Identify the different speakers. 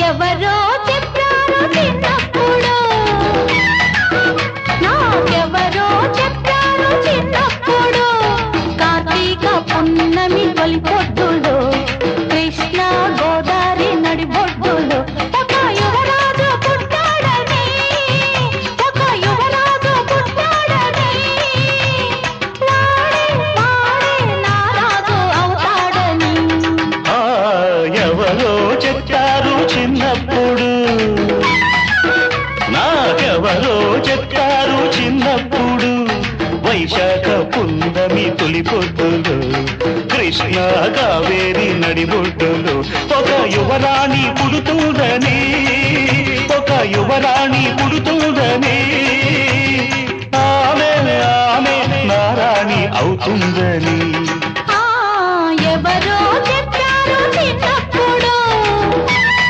Speaker 1: ఎవరో చెప్పారు చిన్నప్పుడు, నాకెవరో చెప్పారు చిన్నప్పుడు, కార్తీక పున్నమి తొలి పొద్దులో, కృష్ణ గోదావరి నడిబొడ్డులో ఒక యువరాజు పుట్టాడని, ఒక యువరాజు పుట్టాడని, వాడే వాడే నా రాజు అవుతాడని.
Speaker 2: ఎవరో చెప్పారు చిన్నప్పుడు, నాకెవరో చెప్పారు చిన్నప్పుడు, వైశాఖ పున్నమి తొలి పొద్దులు, కృష్ణ కావేరి నడిబొడ్డులు ఒక యువరాణి పుడుతుందని, ఒక యువరాణి పుడుతుందని, ఆమె ఆమె నారాణి అవుతుందని.